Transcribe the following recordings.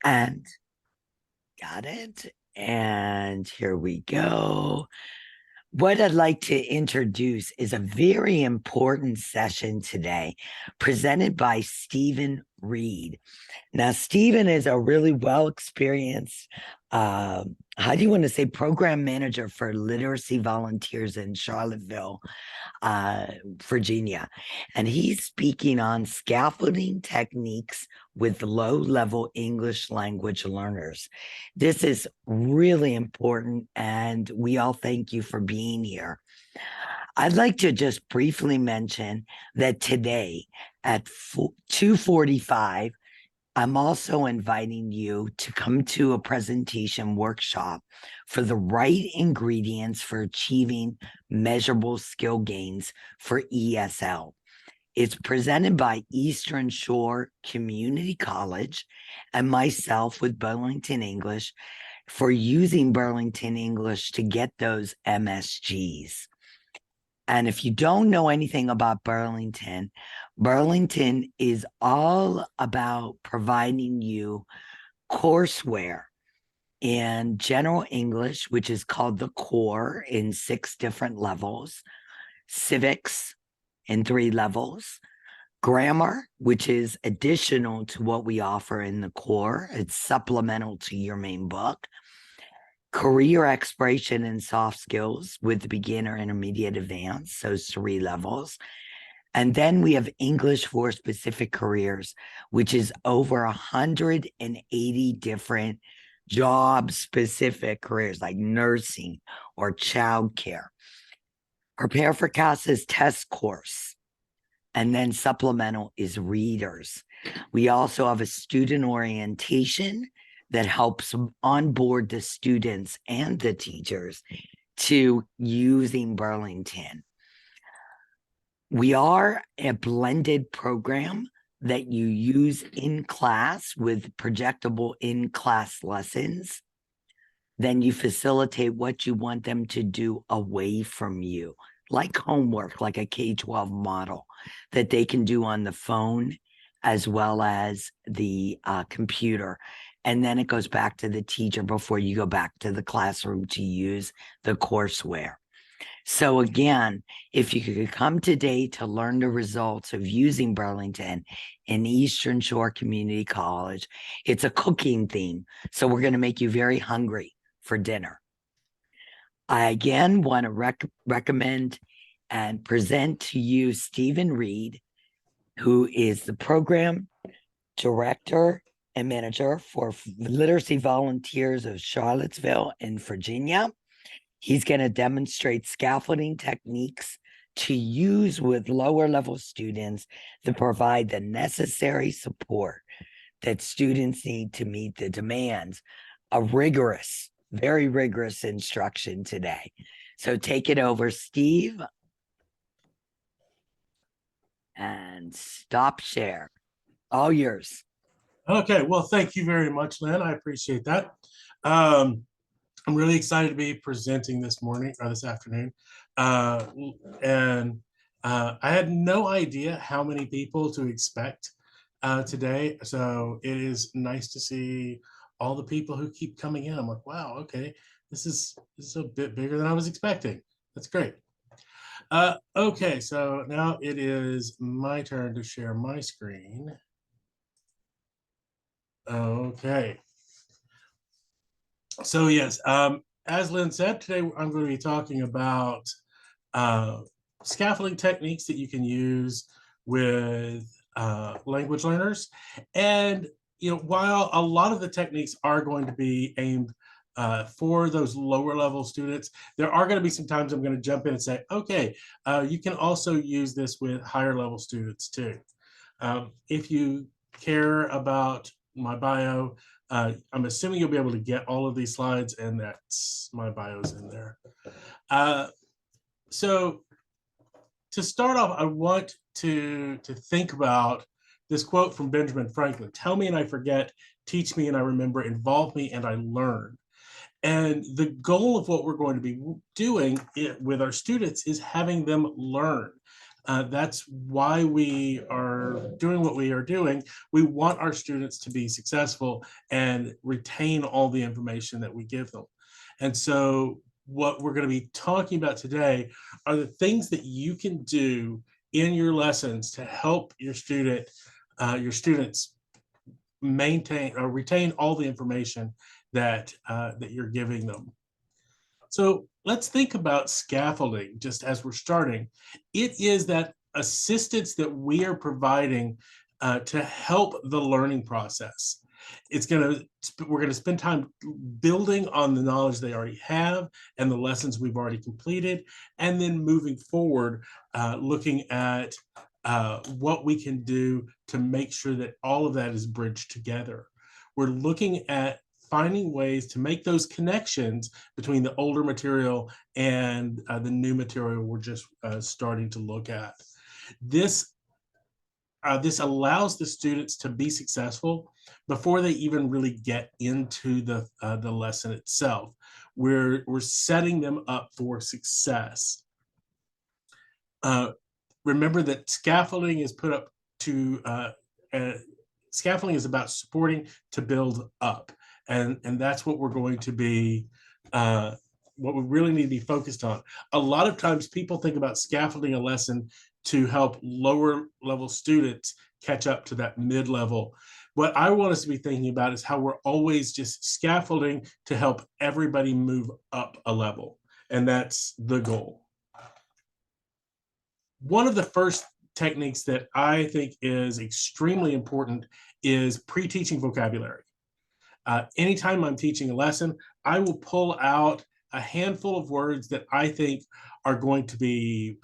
And got it. And here we go. What I'd like to introduce is a very important session today presented by Stephen Reed. Now, Stephen is a really well experienced, how do you want to say, program manager for literacy volunteers in Charlottesville, uh, Virginia. And he's speaking on scaffolding techniques with low level English language learners. This is really important, and we all thank you for being here. I'd like to just briefly mention that today at 2:45, I'm also inviting you to come to a presentation workshop for the right ingredients for achieving measurable skill gains for ESL. It's presented by Eastern Shore Community College and myself with Burlington English for using Burlington English to get those MSGs. And if you don't know anything about Burlington, Burlington is all about providing you courseware in general English, which is called the core in 6 different levels, civics in 3 levels, grammar, which is additional to what we offer in the core, it's supplemental to your main book, career exploration and soft skills with the beginner, intermediate, advanced, those 3 levels. And then we have English for specific careers, which is over 180 different job specific careers like nursing or childcare. Prepare for CASA's test course. And then supplemental is readers. We also have a student orientation that helps onboard the students and the teachers to using Burlington. We are a blended program that you use in class with projectable in-class lessons. Then you facilitate what you want them to do away from you, like homework, like a K-12 model that they can do on the phone as well as the computer. And then it goes back to the teacher before you go back to the classroom to use the courseware. So again, if you could come today to learn the results of using Burlington in Eastern Shore Community College, it's a cooking theme. So we're going to make you very hungry for dinner. I again want to recommend and present to you Stephen Reed, who is the program director and manager for Literacy Volunteers of Charlottesville in Virginia. He's going to demonstrate scaffolding techniques to use with lower level students to provide the necessary support that students need to meet the demands of rigorous, very rigorous instruction today. So take it over, Steve, and stop share. All yours. Okay, well, thank you very much, Lynn. I appreciate that. I'm really excited to be presenting this morning or this afternoon. And I had no idea how many people to expect today. So it is nice to see all the people who keep coming in. I'm like, wow, okay, this is a bit bigger than I was expecting. That's great. Okay, so now it is my turn to share my screen. Okay. So yes, as Lynn said, today I'm going to be talking about scaffolding techniques that you can use with language learners. And while a lot of the techniques are going to be aimed for those lower level students, there are going to be some times I'm going to jump in and say, okay, you can also use this with higher level students too. If you care about my bio, I'm assuming you'll be able to get all of these slides, and that's my bio's in there. So to start off, I want to think about this quote from Benjamin Franklin: "Tell me and I forget, teach me and I remember, involve me and I learn." And the goal of what we're going to be doing with our students is having them learn. That's why we are doing what we are doing. We want our students to be successful and retain all the information that we give them. And so, what we're going to be talking about today are the things that you can do in your lessons to help your students maintain or retain all the information that you're giving them. So let's think about scaffolding just as we're starting. It is that assistance that we are providing to help the learning process. We're going to spend time building on the knowledge they already have and the lessons we've already completed, and then moving forward, looking at what we can do to make sure that all of that is bridged together. We're looking at finding ways to make those connections between the older material and the new material we're just starting to look at. This this allows the students to be successful before they even really get into the lesson itself. We're setting them up for success. Uh, Remember that scaffolding is put up to scaffolding is about supporting to build up, and that's what we're going to be what we really need to be focused on. A lot of times people think about scaffolding a lesson to help lower level students catch up to that mid level. What I want us to be thinking about is how we're always just scaffolding to help everybody move up a level, and that's the goal. One of the first techniques that I think is extremely important is pre-teaching vocabulary. Anytime I'm teaching a lesson, I will pull out a handful of words that I think are going to be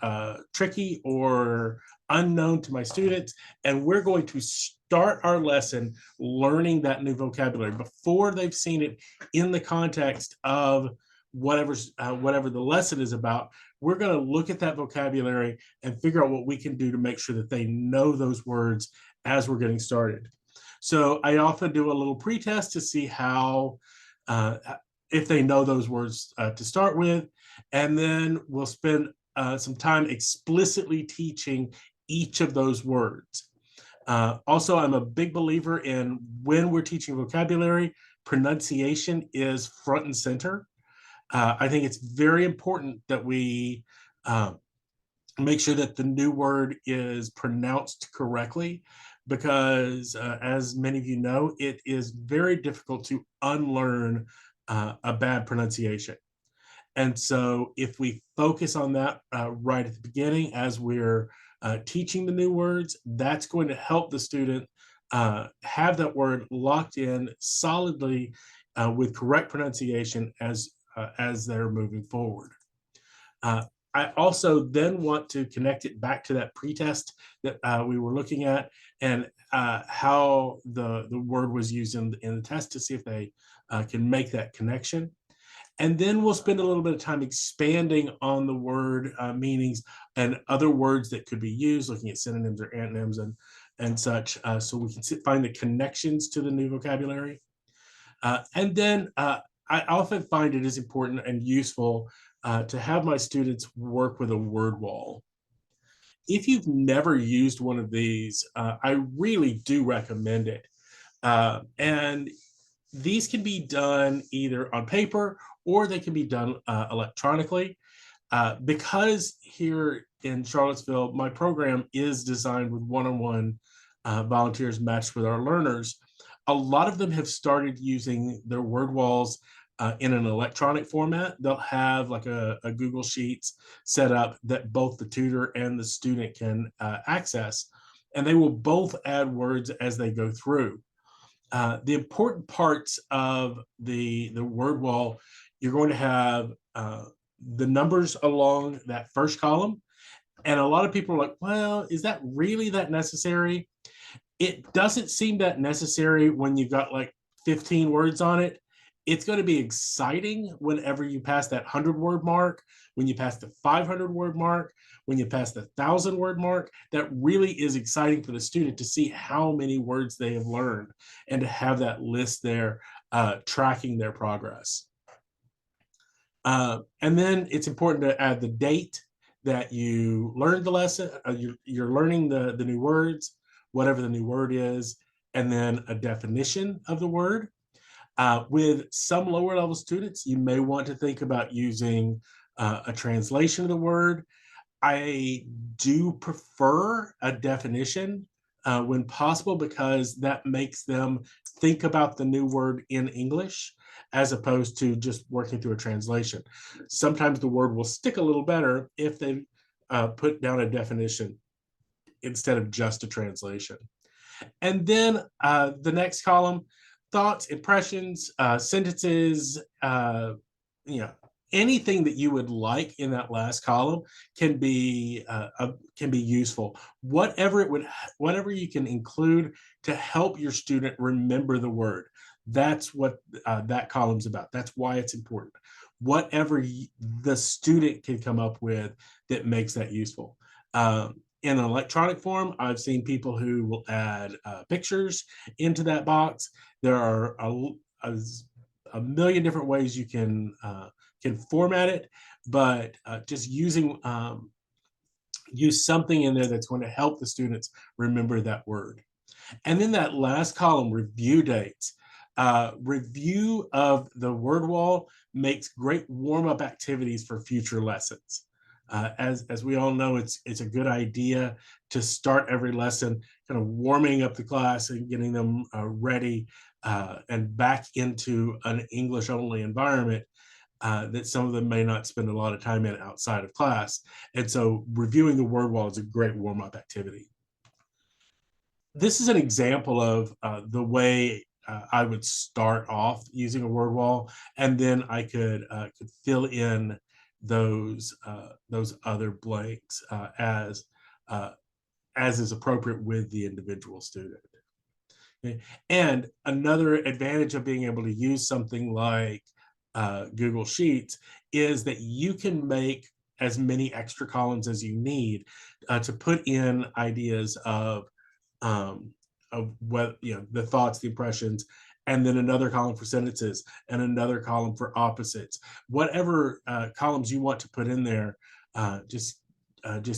tricky or unknown to my students, and we're going to start our lesson learning that new vocabulary before they've seen it in the context of whatever the lesson is about. We're going to look at that vocabulary and figure out what we can do to make sure that they know those words as we're getting started. So I often do a little pretest to see how, if they know those words to start with, and then we'll spend some time explicitly teaching each of those words. Also, I'm a big believer in when we're teaching vocabulary, pronunciation is front and center. I think it's very important that we make sure that the new word is pronounced correctly, because as many of you know, it is very difficult to unlearn a bad pronunciation. And so if we focus on that right at the beginning as we're teaching the new words, that's going to help the student have that word locked in solidly with correct pronunciation as they're moving forward. Uh, I also then want to connect it back to that pretest that we were looking at, and how the word was used in the test to see if they can make that connection. And then we'll spend a little bit of time expanding on the word meanings and other words that could be used, looking at synonyms or antonyms and such, so we can find the connections to the new vocabulary. And then I often find it is important and useful to have my students work with a word wall. If you've never used one of these, I really do recommend it. And these can be done either on paper or they can be done electronically. Because here in Charlottesville, my program is designed with one-on-one volunteers matched with our learners. A lot of them have started using their word walls in an electronic format. They'll have like a Google Sheets set up that both the tutor and the student can access, and they will both add words as they go through. The important parts of the word wall, you're going to have the numbers along that first column. And a lot of people are like, well, is that really that necessary? It doesn't seem that necessary when you've got like 15 words on it. It's going to be exciting whenever you pass that 100-word mark, when you pass the 500-word mark, when you pass the 1,000-word mark. That really is exciting for the student to see how many words they have learned and to have that list there tracking their progress. And then it's important to add the date that you learned the lesson, you're learning the new words, whatever the new word is, and then a definition of the word. With some lower level students, you may want to think about using a translation of the word. I do prefer a definition when possible, because that makes them think about the new word in English as opposed to just working through a translation. Sometimes the word will stick a little better if they put down a definition instead of just a translation. And then the next column, thoughts, impressions, sentences, you know, anything that you would like in that last column can be useful. Whatever you can include to help your student remember the word. That's what that column's about. That's why it's important. Whatever the student can come up with that makes that useful. In an electronic form, I've seen people who will add pictures into that box. There are a million different ways you can format it, but just use something in there that's going to help the students remember that word. And then that last column, review dates. Review of the word wall makes great warm-up activities for future lessons. As we all know, it's a good idea to start every lesson kind of warming up the class and getting them ready and back into an English-only environment that some of them may not spend a lot of time in outside of class. And so reviewing the word wall is a great warm-up activity. This is an example of the way I would start off using a word wall, and then I could fill in those other blanks as is appropriate with the individual student. Okay. And another advantage of being able to use something like Google Sheets is that you can make as many extra columns as you need to put in ideas um, of what, the thoughts, the impressions, and then another column for sentences and another column for opposites. Whatever columns you want to put in there, just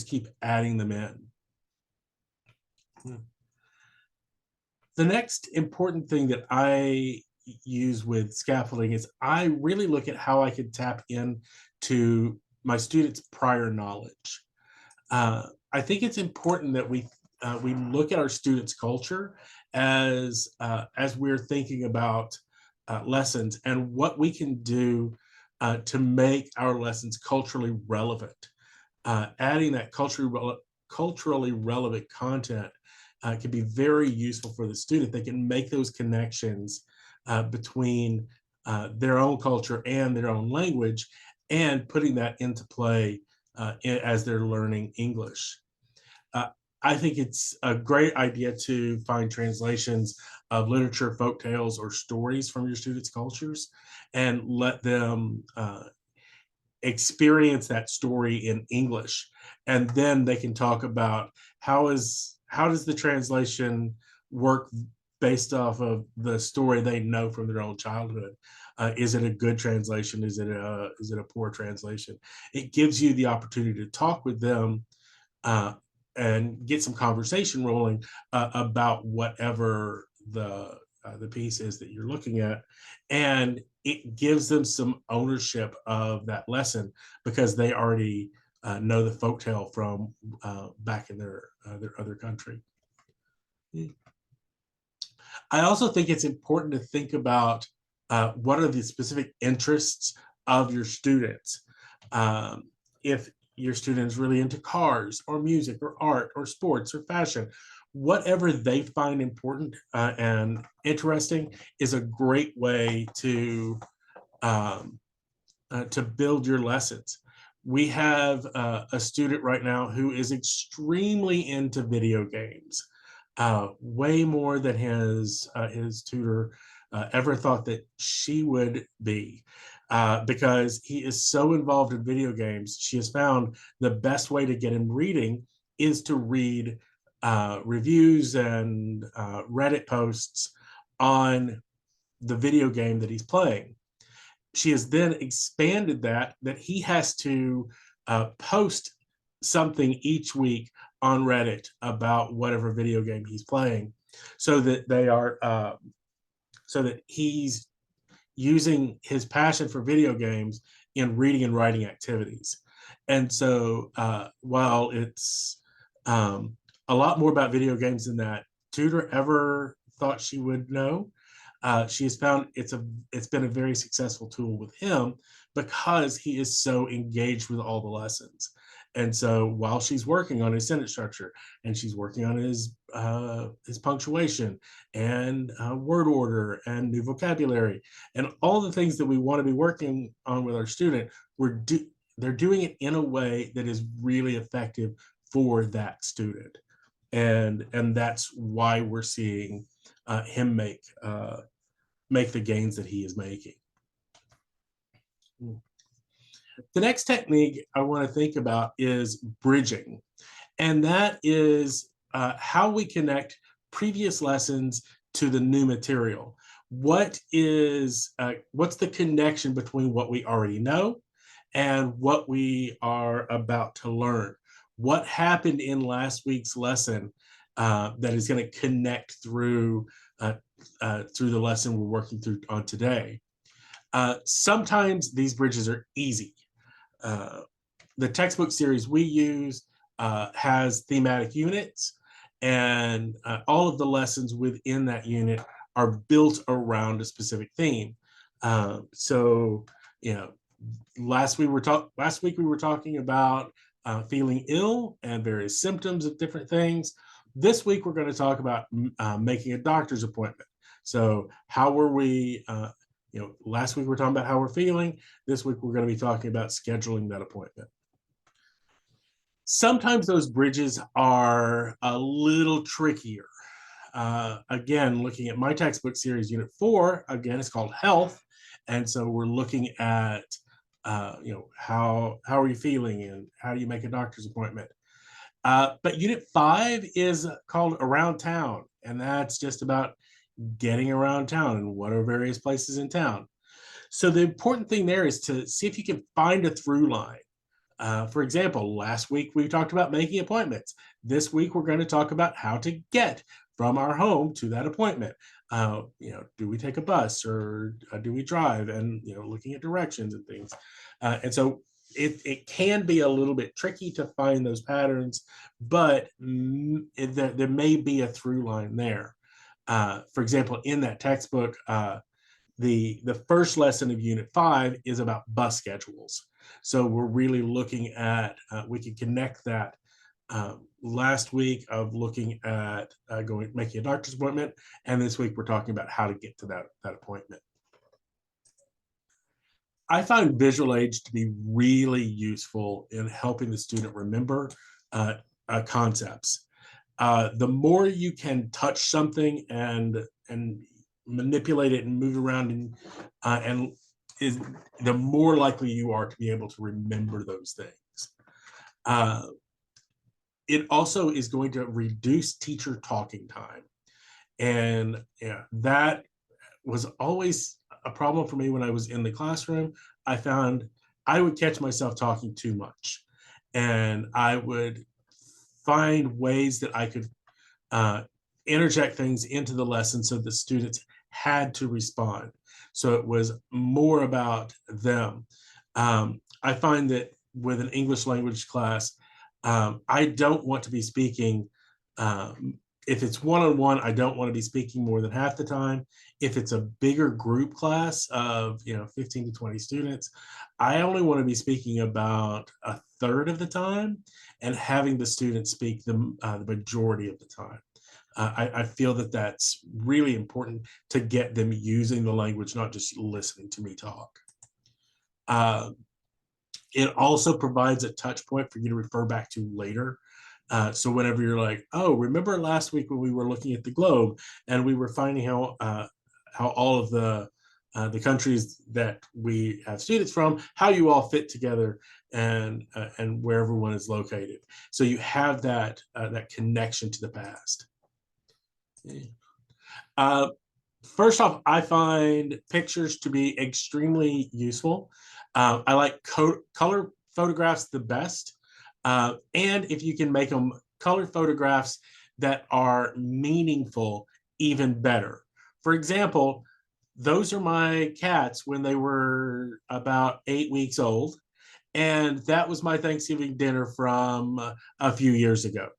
keep adding them in. The next important thing that I use with scaffolding is I really look at how I could tap into my students' prior knowledge. I think it's important that we look at our students' culture as we're thinking about lessons and what we can do to make our lessons culturally relevant. Adding that culturally relevant content can be very useful for the student. They can make those connections between their own culture and their own language, and putting that into play as they're learning English. I think it's a great idea to find translations of literature, folk tales, or stories from your students' cultures, and let them experience that story in English. And then they can talk about how does the translation work based off of the story they know from their own childhood. Is it a good translation? Is it a poor translation? It gives you the opportunity to talk with them and get some conversation rolling about whatever the piece is that you're looking at, and it gives them some ownership of that lesson because they already know the folktale from back in their other country. I also think it's important to think about what are the specific interests of your students. If your student is really into cars or music or art or sports or fashion, whatever they find important and interesting is a great way to build your lessons. We have a student right now who is extremely into video games, way more than his tutor ever thought that she would be. Because he is so involved in video games, she has found the best way to get him reading is to read reviews and Reddit posts on the video game that he's playing. She has then expanded that he has to post something each week on Reddit about whatever video game he's playing, so that they are so that he's using his passion for video games in reading and writing activities. And so while it's a lot more about video games than that tutor ever thought she would know, she has found it's been a very successful tool with him because he is so engaged with all the lessons. And so while she's working on his sentence structure, and she's working on his punctuation and word order and new vocabulary and all the things that we want to be working on with our student, they're doing it in a way that is really effective for that student. And that's why we're seeing him make the gains that he is making. The next technique I want to think about is bridging, and that is how we connect previous lessons to the new material. What's the connection between what we already know and what we are about to learn? What happened in last week's lesson that is going to connect through the lesson we're working through on today? Sometimes these bridges are easy. The textbook series we use has thematic units, and all of the lessons within that unit are built around a specific theme. So, you know, last week we were talking about feeling ill and various symptoms of different things. This week we're going to talk about making a doctor's appointment. So how were we? Last week we were talking about how we're feeling. This week we're going to be talking about scheduling that appointment. Sometimes those bridges are a little trickier. Again, looking at my textbook series, Unit 4, again, it's called Health. And so we're looking at, how are you feeling and how do you make a doctor's appointment? But Unit 5 is called Around Town, and that's just about getting around town and what are various places in town. So the important thing there is to see if you can find a through line. For example, last week we talked about making appointments. This week we're going to talk about how to get from our home to that appointment. Do we take a bus or do we drive? And looking at directions and things. And so it can be a little bit tricky to find those patterns, but there may be a through line there. For example, in that textbook, the first lesson of Unit 5 is about bus schedules. So we're really looking at, we can connect that last week of looking at making a doctor's appointment, and this week we're talking about how to get to that appointment. I find visual aids to be really useful in helping the student remember concepts. The more you can touch something and manipulate it and move around the more likely you are to be able to remember those things. It also is going to reduce teacher talking time. And that was always a problem for me when I was in the classroom. I found I would catch myself talking too much, and I would find ways that I could interject things into the lesson so the students had to respond. So it was more about them. I find that with an English language class, I don't want to be speaking. If it's one-on-one, I don't want to be speaking more than half the time. If it's a bigger group class of 15 to 20 students, I only want to be speaking about a third of the time and having the students speak the majority of the time. I feel that that's really important to get them using the language, not just listening to me talk. It also provides a touch point for you to refer back to later. So whenever you're like, oh, remember last week when we were looking at the globe and we were finding how all of the countries that we have students from, how you all fit together and where everyone is located. So you have that connection to the past. First off, I find pictures to be extremely useful. I like color photographs the best. And if you can make them color photographs that are meaningful, even better. For example, those are my cats when they were about 8 weeks old. And that was my Thanksgiving dinner from a few years ago.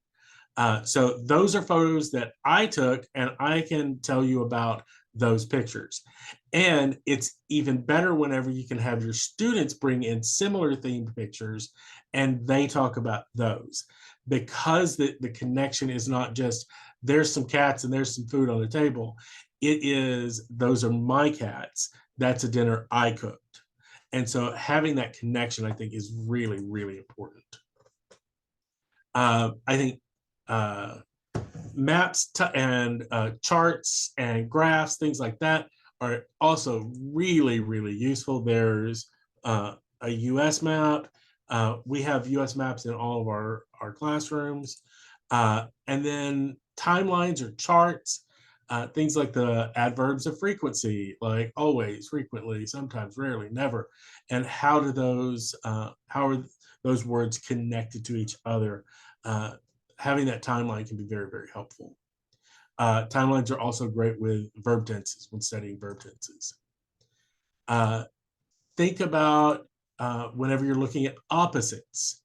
So those are photos that I took, and I can tell you about those pictures. And it's even better whenever you can have your students bring in similar themed pictures and they talk about those, because the connection is not just there's some cats and there's some food on the table. It is those are my cats. That's a dinner I cooked. And so having that connection, I think, is really, really important. I think uh, maps and charts and graphs, things like that, are also really, really useful. There's a US map. We have US maps in all of our classrooms. And then timelines or charts, things like the adverbs of frequency, like always, frequently, sometimes, rarely, never. And how are those words connected to each other? Having that timeline can be very, very helpful. Timelines are also great with verb tenses, when studying verb tenses. Think about whenever you're looking at opposites.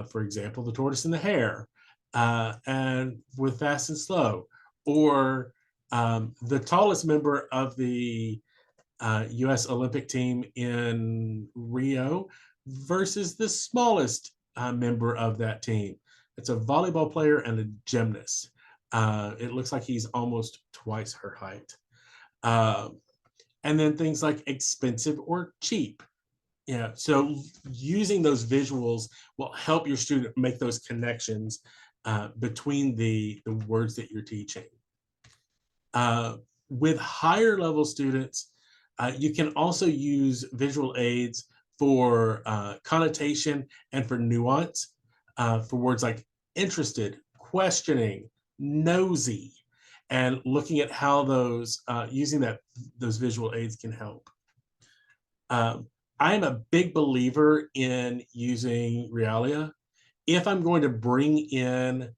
For example, the tortoise and the hare, and with fast and slow, or the tallest member of the US Olympic team in Rio versus the smallest member of that team. It's a volleyball player and a gymnast. It looks like he's almost twice her height. Um, and then things like expensive or cheap. Yeah, so using those visuals will help your student make those connections between the words that you're teaching. With higher level students, you can also use visual aids for connotation and for nuance, for words like interested, questioning, nosy, and looking at how those using those visual aids can help. I am a big believer in using realia. If I'm going to bring in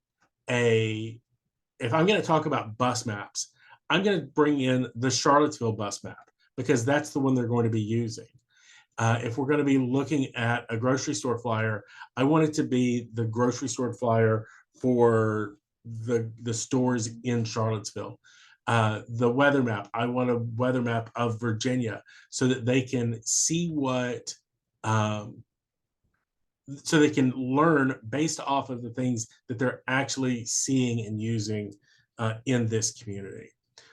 if I'm going to talk about bus maps, I'm going to bring in the Charlottesville bus map, because that's the one they're going to be using. If we're going to be looking at a grocery store flyer, I want it to be the grocery store flyer for the stores in Charlottesville. The weather map, I want a weather map of Virginia so that they can see so they can learn based off of the things that they're actually seeing and using in this community.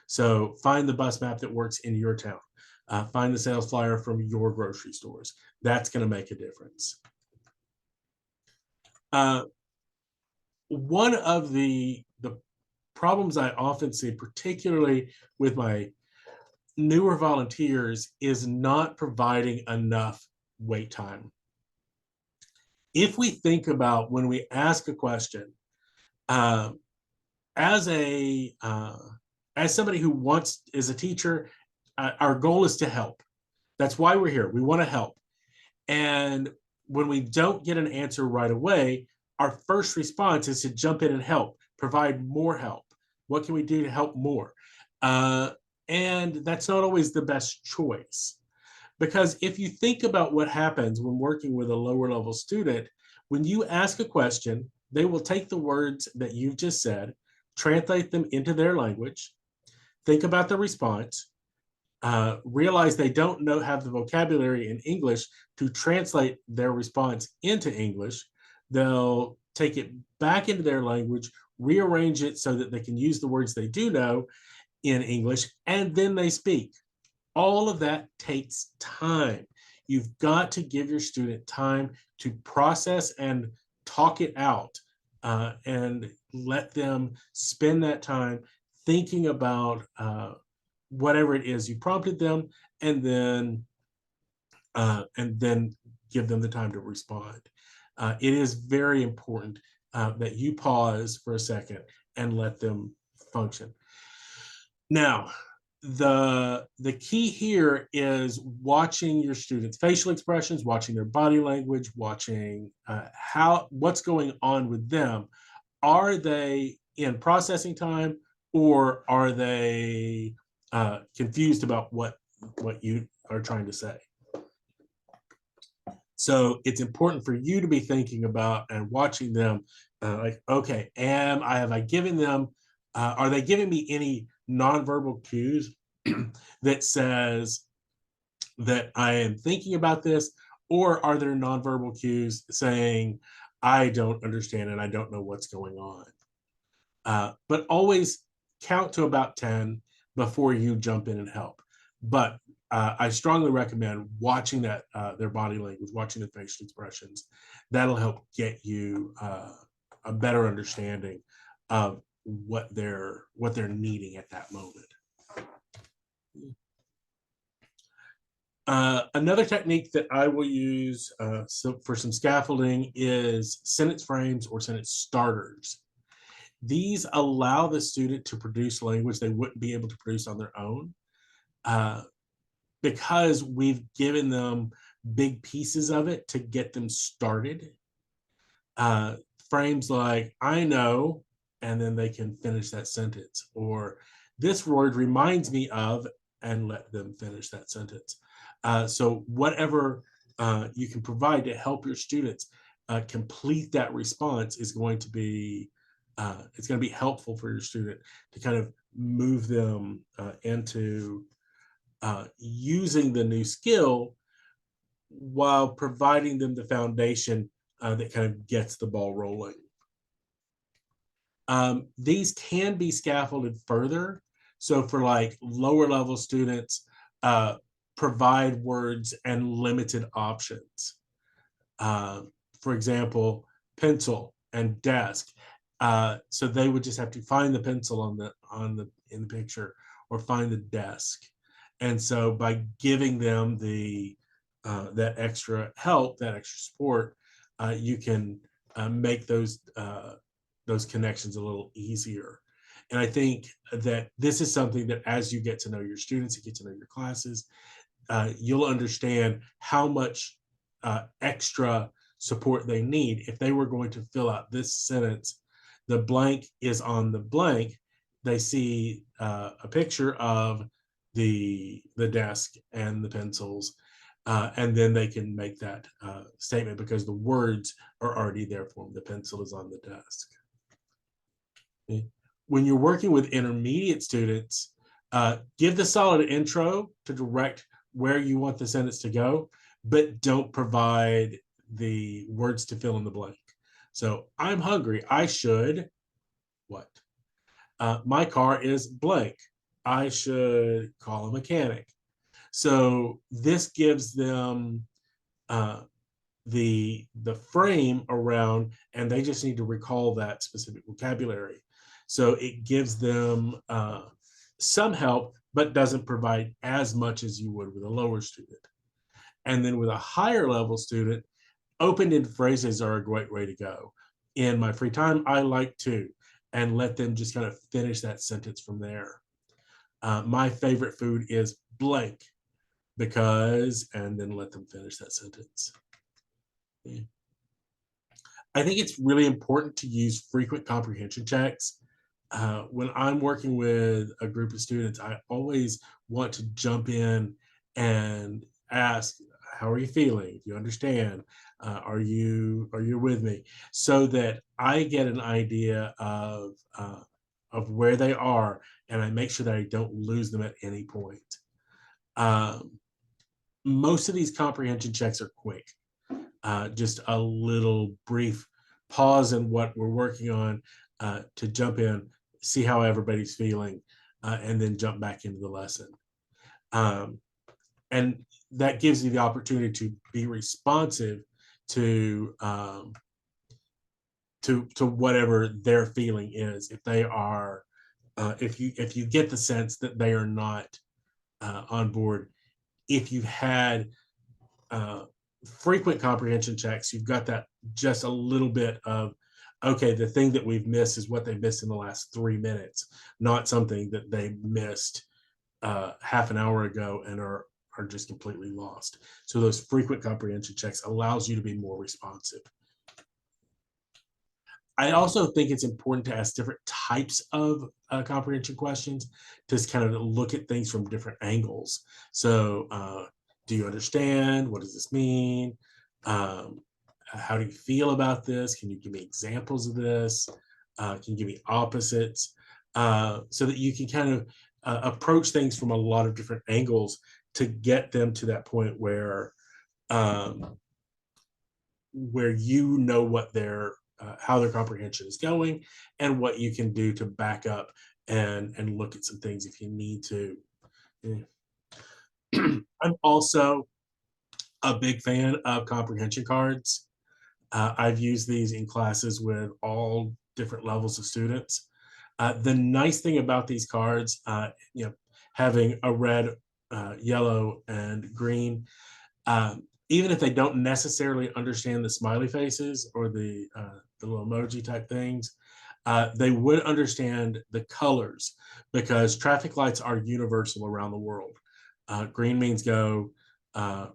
So find the bus map that works in your town. Find the sales flyer from your grocery stores. That's going to make a difference. One of the problems I often see, particularly with my newer volunteers, is not providing enough wait time. If we think about when we ask a question, uh, as somebody who is a teacher, our goal is to help. That's why we're here. We want to help. And when we don't get an answer right away, our first response is to jump in and help, provide more help. What can we do to help more? And that's not always the best choice. Because if you think about what happens when working with a lower level student, when you ask a question, they will take the words that you've just said, translate them into their language, think about the response, realize they don't have the vocabulary in English to translate their response into English. They'll take it back into their language, rearrange it so that they can use the words they do know in English, and then they speak. All of that takes time. You've got to give your student time to process and talk it out, and let them spend that time thinking about whatever it is you prompted them, and then give them the time to respond. It is very important that you pause for a second and let them function. Now, the key here is watching your students' facial expressions, watching their body language, watching what's going on with them. Are they in processing time, or are they confused about what you are trying to say? So it's important for you to be thinking about and watching them, like, okay, have I given them, are they giving me any nonverbal cues that says that I am thinking about this, or are there nonverbal cues saying I don't understand and I don't know what's going on? But always count to about 10 before you jump in and help. But I strongly recommend watching their body language, watching the facial expressions. That'll help get you a better understanding of what they're needing at that moment. Another technique that I will use for some scaffolding is sentence frames or sentence starters. These allow the student to produce language they wouldn't be able to produce on their own, because we've given them big pieces of it to get them started. Frames like "I know," and then they can finish that sentence, or "this word reminds me of," and let them finish that sentence. So whatever you can provide to help your students complete that response is going to be it's going to be helpful for your student to kind of move them into using the new skill while providing them the foundation that kind of gets the ball rolling. These can be scaffolded further. So for like lower level students, provide words and limited options. For example, pencil and desk. So they would just have to find the pencil in the picture, or find the desk. And so by giving them that extra help, that extra support, you can make those connections a little easier. And I think that this is something that, as you get to know your students, you get to know your classes, you'll understand how much extra support they need. If they were going to fill out this sentence, the blank is on the blank, they see a picture of the desk and the pencils, and then they can make that statement because the words are already there for them. The pencil is on the desk. Okay. When you're working with intermediate students, give the solid intro to direct where you want the sentence to go, but don't provide the words to fill in the blank. So, I'm hungry. I should what? My car is blank. I should call a mechanic. So this gives them the frame around, and they just need to recall that specific vocabulary. So it gives them some help, but doesn't provide as much as you would with a lower student. And then with a higher level student, open-ended phrases are a great way to go. In my free time, I like to, and let them just kind of finish that sentence from there. My favorite food is blank because, and then let them finish that sentence. Okay. I think it's really important to use frequent comprehension checks. When I'm working with a group of students, I always want to jump in and ask, "How are you feeling? Do you understand? Are you with me?" So that I get an idea of where they are, and I make sure that I don't lose them at any point. Um, Most of these comprehension checks are quick. Just a little brief pause in what we're working on to jump in, see how everybody's feeling, and then jump back into the lesson. Um, and that gives you the opportunity to be responsive to whatever their feeling is. If they are, if you get the sense that they are not on board, if you've had frequent comprehension checks, you've got that just a little bit of, okay, the thing that we've missed is what they missed in the last 3 minutes, not something that they missed half an hour ago and are just completely lost. So those frequent comprehension checks allows you to be more responsive. I also think it's important to ask different types of comprehension questions to kind of look at things from different angles. So, do you understand? What does this mean? Um, how do you feel about this? Can you give me examples of this? Can you give me opposites? So that you can kind of approach things from a lot of different angles to get them to that point um, where you know what their how their comprehension is going and what you can do to back up and look at some things if you need to. I'm also a big fan of comprehension cards. I've used these in classes with all different levels of students. The nice thing about these cards, having a red, yellow, and green, even if they don't necessarily understand the smiley faces or the little emoji type things, they would understand the colors because traffic lights are universal around the world. Green means go,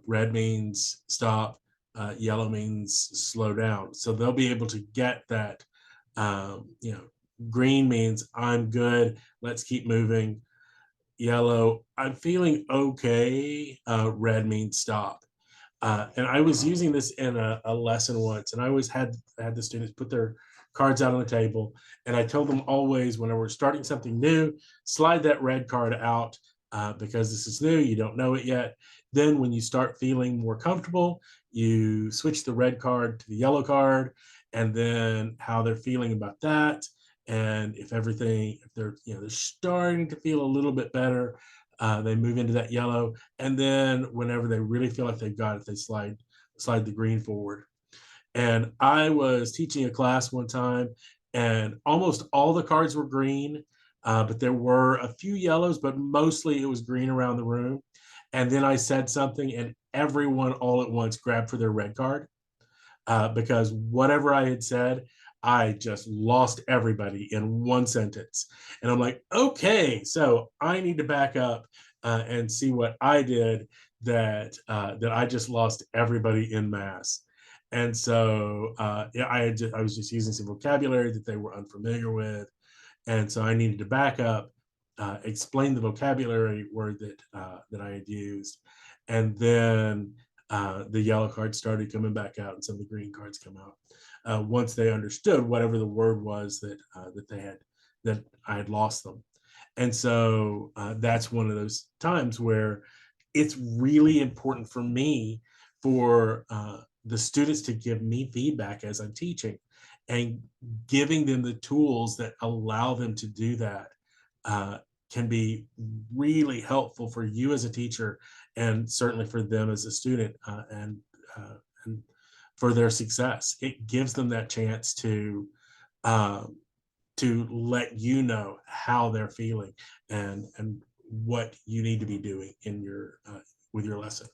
red means stop, yellow means slow down. So they'll be able to get that. Green means I'm good. Let's keep moving. Yellow, I'm feeling okay. Red means stop. And I was using this in a lesson once, and I always had the students put their cards out on the table, and I told them always whenever we're starting something new, slide that red card out because this is new, you don't know it yet. Then when you start feeling more comfortable, you switch the red card to the yellow card, and then how they're feeling about that, and if they're starting to feel a little bit better, they move into that yellow, and then whenever they really feel like they've got it, they slide the green forward. And I was teaching a class one time, and almost all the cards were green, but there were a few yellows, but mostly it was green around the room. And then I said something, and everyone all at once grabbed for their red card because whatever I had said, I just lost everybody in one sentence. And I'm like, okay, so I need to back up and see what I did that I just lost everybody in mass. And so yeah, I was just using some vocabulary that they were unfamiliar with, and so I needed to back up, explain the vocabulary word that I had used, and then the yellow cards started coming back out, and some of the green cards come out once they understood whatever the word was that I had lost them. And so that's one of those times where it's really important for me for the students to give me feedback as I'm teaching, and giving them the tools that allow them to do that uh, can be really helpful for you as a teacher, and certainly for them as a student, and for their success. It gives them that chance um, to let you know how they're feeling and what you need to be doing in your with your lesson.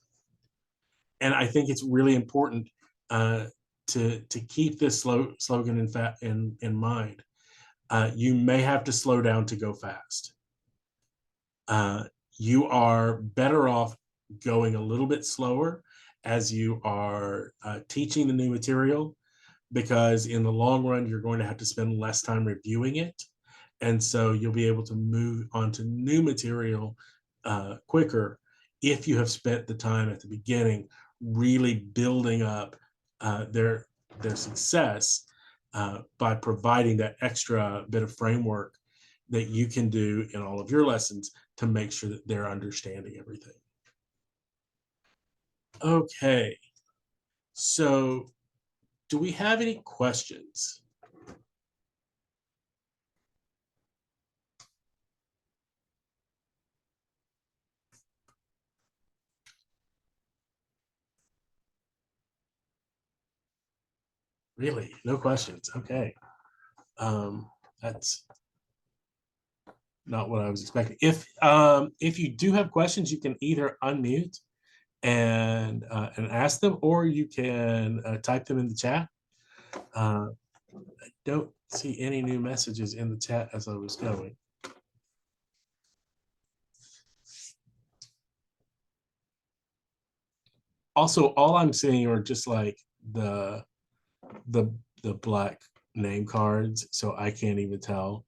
And I think it's really important uh, to keep this slogan in mind. You may have to slow down to go fast. Uh, you are better off going a little bit slower as you are teaching the new material, because in the long run, you're going to have to spend less time reviewing it. And so you'll be able to move on to new material quicker if you have spent the time at the beginning really building up their success by providing that extra bit of framework that you can do in all of your lessons to make sure that they're understanding everything. Okay, so do we have any questions? Really? No questions. Okay. That's not what I was expecting. If you do have questions, you can either unmute and ask them, or you can type them in the chat. I don't see any new messages in the chat as I was going. Also, all I'm seeing are just like the the the black name cards, so I can't even tell.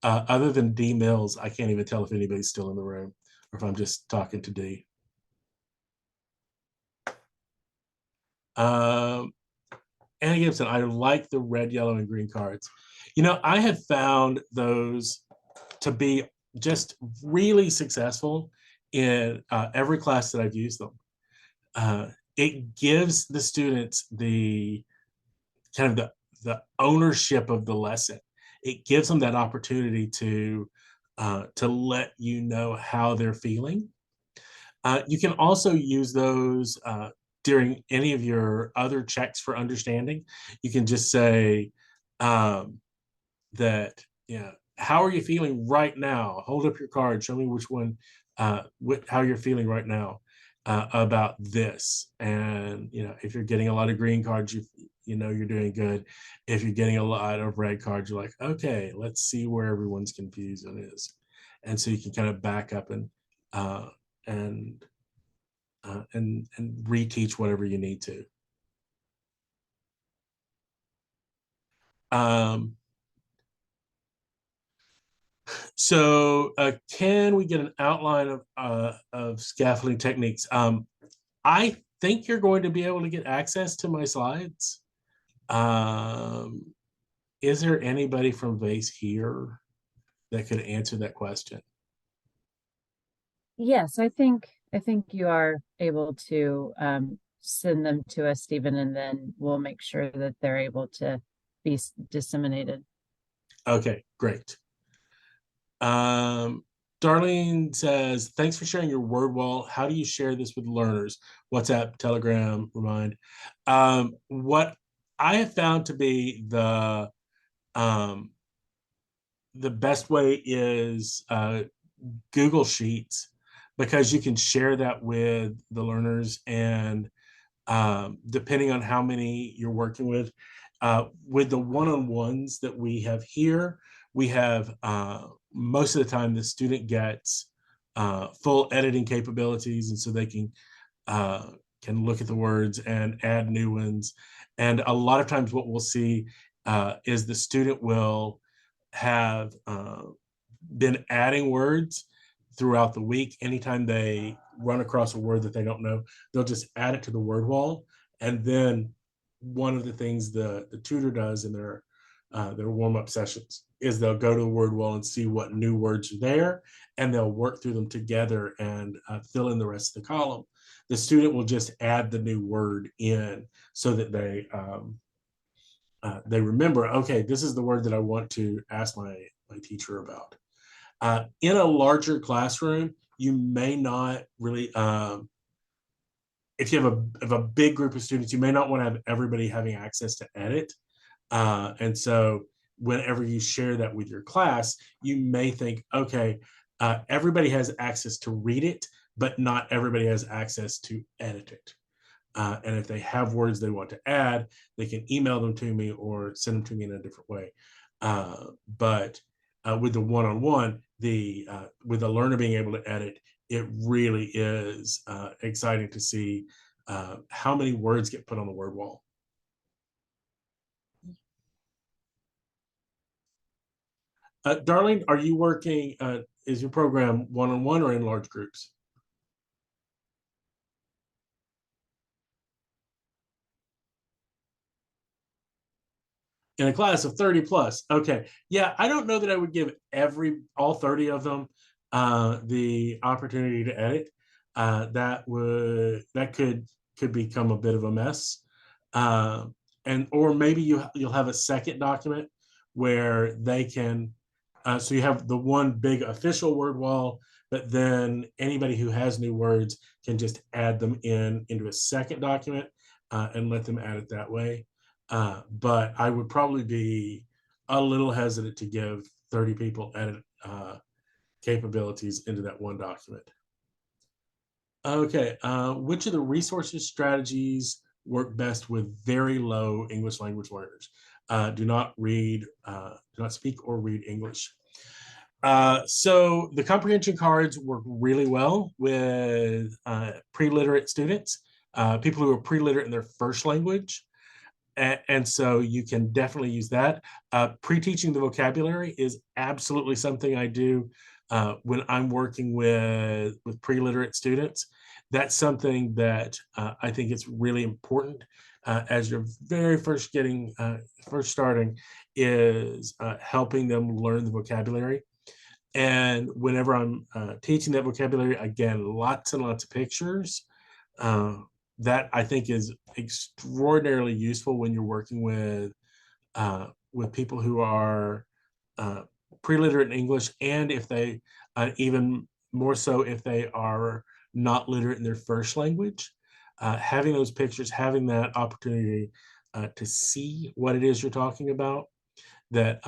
Other than D Mills, I can't even tell if anybody's still in the room or if I'm just talking to D. Um, Anna Gibson, I like the red, yellow, and green cards. I have found those to be just really successful in every class that I've used them. It gives the students the kind of the ownership of the lesson. It gives them that opportunity to let you know how they're feeling. You can also use those during any of your other checks for understanding. You can just say um, that, how are you feeling right now? Hold up your card. Show me which one, how you're feeling right now about this. And, if you're getting a lot of green cards, you're doing good. If you're getting a lot of red cards, you're like, okay, let's see where everyone's confusion is. And so you can kind of back up uh, and and reteach whatever you need to. Um, so can we get an outline of scaffolding techniques? I think you're going to be able to get access to my slides. Um, is there anybody from VAACE here that could answer that question? Yes, I think you are able to send them to us, Stephen, and then we'll make sure that they're able to be disseminated. Okay, great. Um, Darlene says, thanks for sharing your word wall. How do you share this with learners? WhatsApp, Telegram, Remind. What I have found to be um, the best way is Google Sheets, because you can share that with the learners, and depending on how many you're working with the one-on-ones that we have here, we have most of the time the student gets full editing capabilities, and so they can look at the words and add new ones. And a lot of times what we'll see is the student will have been adding words throughout the week. Anytime they run across a word that they don't know, they'll just add it to the word wall. And then one of the things the tutor does in their warm-up sessions is they'll go to the word wall and see what new words are there, and they'll work through them together and fill in the rest of the column. The student will just add the new word in so that they remember, okay, this is the word that I want to ask my teacher about. In a larger classroom, you may not really, if you have a big group of students, you may not want to have everybody having access to edit. And so whenever you share that with your class, you may think, okay, everybody has access to read it, but not everybody has access to edit it. And if they have words they want to add, they can email them to me or send them to me in a different way. But with the one-on-one, with the learner being able to edit, it really is exciting to see how many words get put on the word wall. Darlene, are you working, is your program one-on-one or in large groups? In a class of 30 plus. Okay. Yeah, I don't know that I would give all 30 of them the opportunity to edit. That could become a bit of a mess. Uh, and or maybe you'll have a second document where they can so you have the one big official word wall, but then anybody who has new words can just add them into a second document and let them add it that way. But I would probably be a little hesitant to give 30 people edit capabilities into that one document. Okay, which of the resources strategies work best with very low English language learners? Do not speak or read English. So the comprehension cards work really well with pre-literate students. people who are pre-literate in their first language. And so you can definitely use that. Pre-teaching the vocabulary is absolutely something I do when I'm working with pre-literate students. That's something that I think it's really important as you're very first starting, is helping them learn the vocabulary. And whenever I'm teaching that vocabulary, again, lots and lots of pictures. That I think is extraordinarily useful when you're working with people who are pre-literate in English, and if they even more so if they are not literate in their first language. Having those pictures, having that opportunity to see what it is you're talking about, that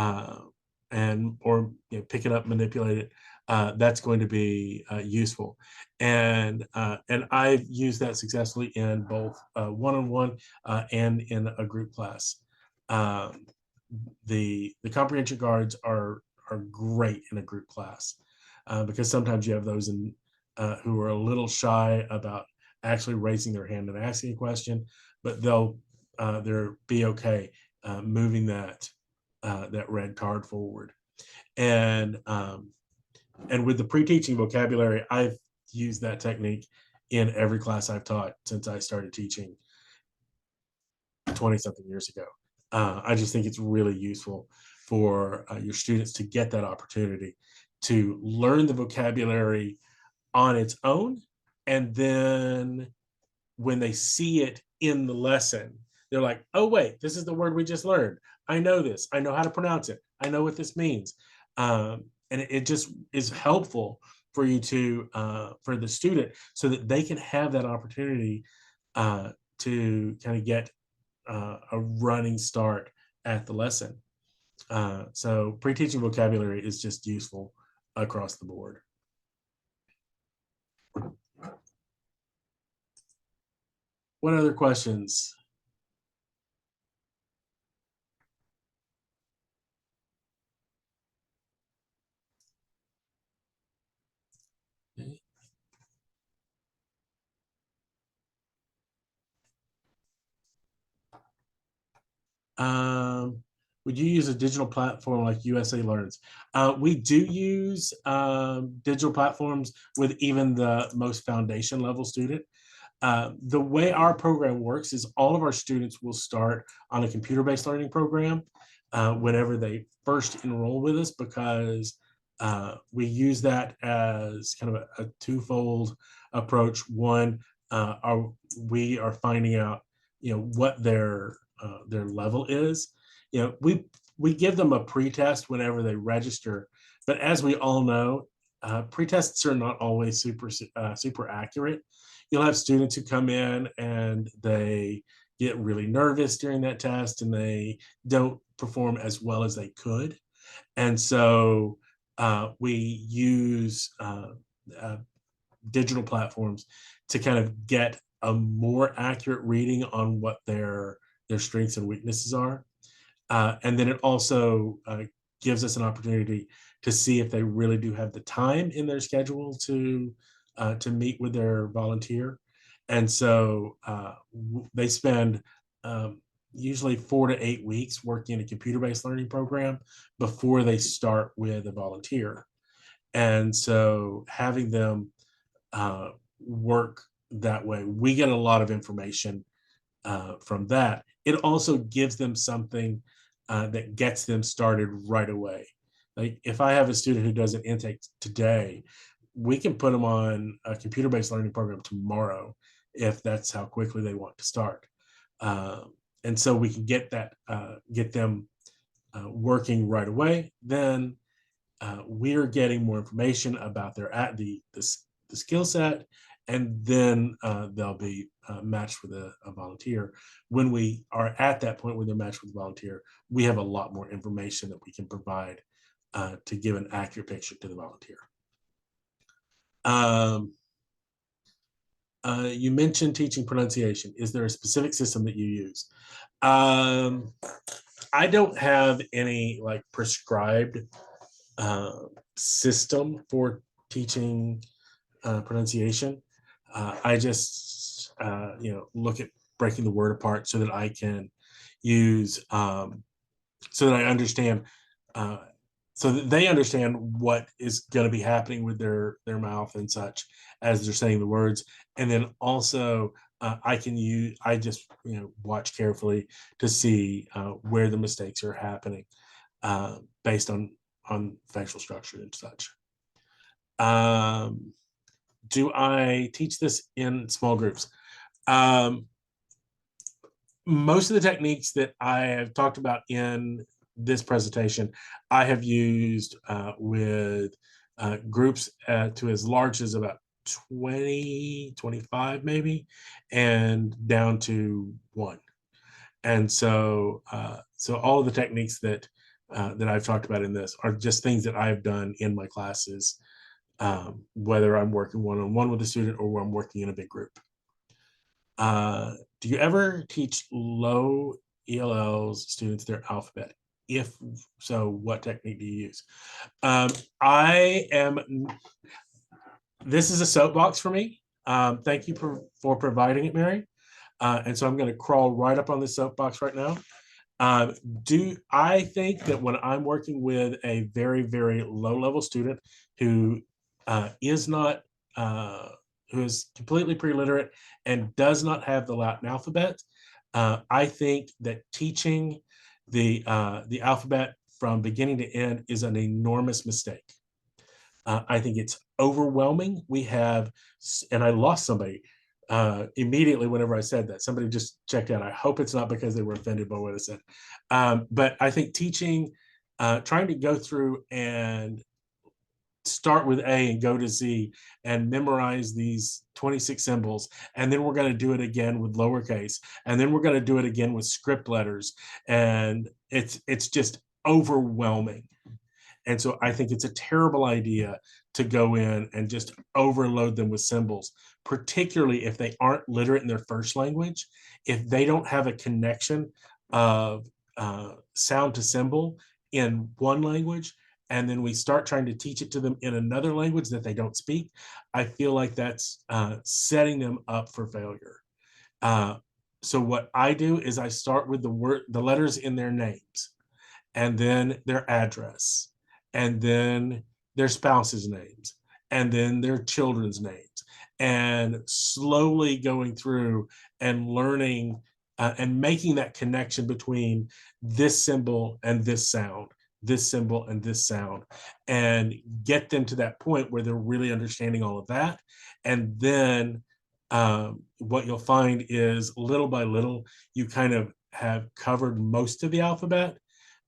and or pick it up, manipulate it. That's going to be useful, and I've used that successfully in both one-on-one and in a group class. The comprehension cards are great in a group class because sometimes you have those who are a little shy about actually raising their hand and asking a question, but they'll be okay moving that red card forward. And with the pre-teaching vocabulary, I've used that technique in every class I've taught since I started teaching 20 something years ago. I just think it's really useful for your students to get that opportunity to learn the vocabulary on its own, and then when they see it in the lesson, they're like, oh wait, this is the word we just learned. I know this. I know how to pronounce it. I know what this means. And it just is helpful for you to, for the student, so that they can have that opportunity to kind of get a running start at the lesson. So pre-teaching vocabulary is just useful across the board. What other questions? Would you use a digital platform like USA Learns? We do use digital platforms with even the most foundation level student. The way our program works is all of our students will start on a computer-based learning program whenever they first enroll with us, because we use that as kind of a twofold approach. One, we are finding out, what their level is. We give them a pretest whenever they register, but as we all know, pretests are not always super accurate. You'll have students who come in and they get really nervous during that test and they don't perform as well as they could. And so we use digital platforms to kind of get a more accurate reading on what their strengths and weaknesses are. And then it also gives us an opportunity to see if they really do have the time in their schedule to meet with their volunteer. And so they spend usually 4 to 8 weeks working in a computer-based learning program before they start with a volunteer. And so having them work that way, we get a lot of information from that. It also gives them something that gets them started right away. Like if I have a student who does an intake today, we can put them on a computer-based learning program tomorrow if that's how quickly they want to start. And so we can get them working right away. Then we're getting more information about the skill set, and then they'll be matched with a volunteer. When we are at that point where they're matched with a volunteer, we have a lot more information that we can provide to give an accurate picture to the volunteer. You mentioned teaching pronunciation. Is there a specific system that you use? I don't have any like prescribed system for teaching pronunciation. I look at breaking the word apart so that I can use, so that I understand, so that they understand what is going to be happening with their mouth and such as they're saying the words. And then also I just watch carefully to see where the mistakes are happening based on facial structure and such. Do I teach this in small groups? Most of the techniques that I have talked about in this presentation, I have used with groups to as large as about 20, 25 maybe, and down to 1. And so, so all of the techniques that I've talked about in this are just things that I've done in my classes, whether I'm working one-on-one with a student or I'm working in a big group. Do you ever teach low ELLs students their alphabet? If so, what technique do you use? This is a soapbox for me. Thank you for providing it, Mary. And so I'm going to crawl right up on this soapbox right now. Do I think that when I'm working with a very, very low level student who is not, who is completely pre-literate and does not have the Latin alphabet, I think that teaching the alphabet from beginning to end is an enormous mistake. I think it's overwhelming. We have, and I lost somebody immediately whenever I said that. Somebody just checked out. I hope it's not because they were offended by what I said. But I think teaching, trying to go through and start with A and go to Z and memorize these 26 symbols. And then we're going to do it again with lowercase. And then we're going to do it again with script letters. And it's just overwhelming. And so I think it's a terrible idea to go in and just overload them with symbols, particularly if they aren't literate in their first language. If they don't have a connection of sound to symbol in one language, and then we start trying to teach it to them in another language that they don't speak, I feel like that's setting them up for failure. So what I do is I start with the letters in their names, and then their address, and then their spouse's names, and then their children's names, and slowly going through and learning and making that connection between this symbol and this sound, this symbol and this sound, and get them to that point where they're really understanding all of that. And then what you'll find is little by little, you kind of have covered most of the alphabet.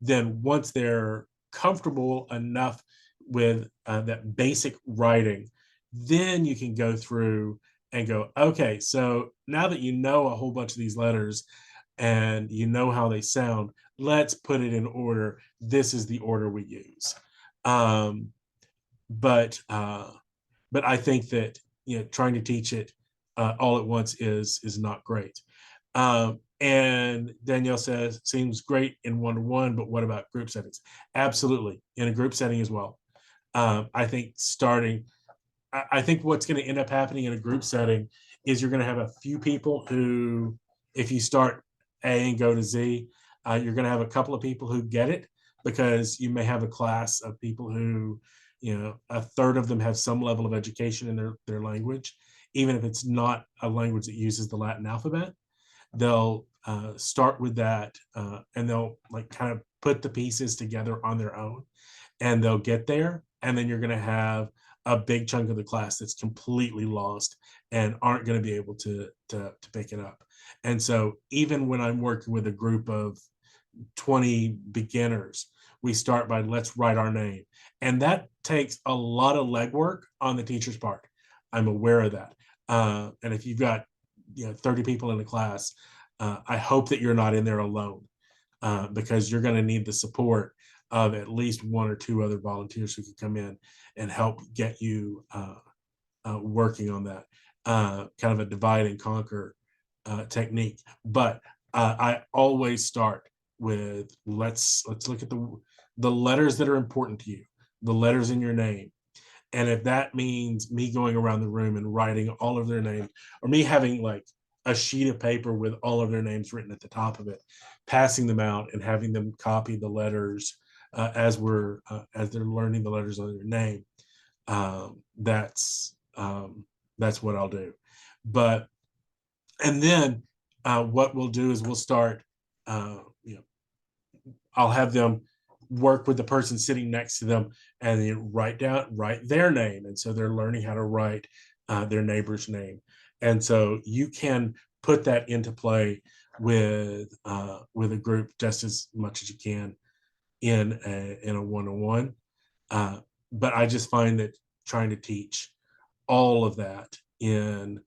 Then once they're comfortable enough with that basic writing, then you can go through and go, okay, so now that you know a whole bunch of these letters and you know how they sound, let's put it in order. This is the order we use. But I think that trying to teach it all at once is not great. And Danielle says, seems great in one-to-one, but what about group settings? Absolutely, in a group setting as well. I think I think what's going to end up happening in a group setting is you're going to have a few people who, if you start A and go to Z, you're going to have a couple of people who get it, because you may have a class of people who, a third of them have some level of education in their language, even if it's not a language that uses the Latin alphabet. They'll start with that and they'll kind of put the pieces together on their own, and they'll get there. And then you're going to have a big chunk of the class that's completely lost and aren't going to be able to pick it up. And so even when I'm working with a group of 20 beginners, we start by let's write our name. And that takes a lot of legwork on the teacher's part. I'm aware of that. And if you've got 30 people in the class, I hope that you're not in there alone, because you're going to need the support of at least one or two other volunteers who can come in and help get you working on that kind of a divide and conquer technique. But I always start with let's look at the letters that are important to you, the letters in your name. And if that means me going around the room and writing all of their names, or me having a sheet of paper with all of their names written at the top of it, passing them out and having them copy the letters as they're learning the letters of their name. That's what I'll do. But and then what we'll do is we'll start. I'll have them work with the person sitting next to them and then write their name, and so they're learning how to write their neighbor's name. And so you can put that into play with a group just as much as you can in a one-on-one. But I just find that trying to teach all of that in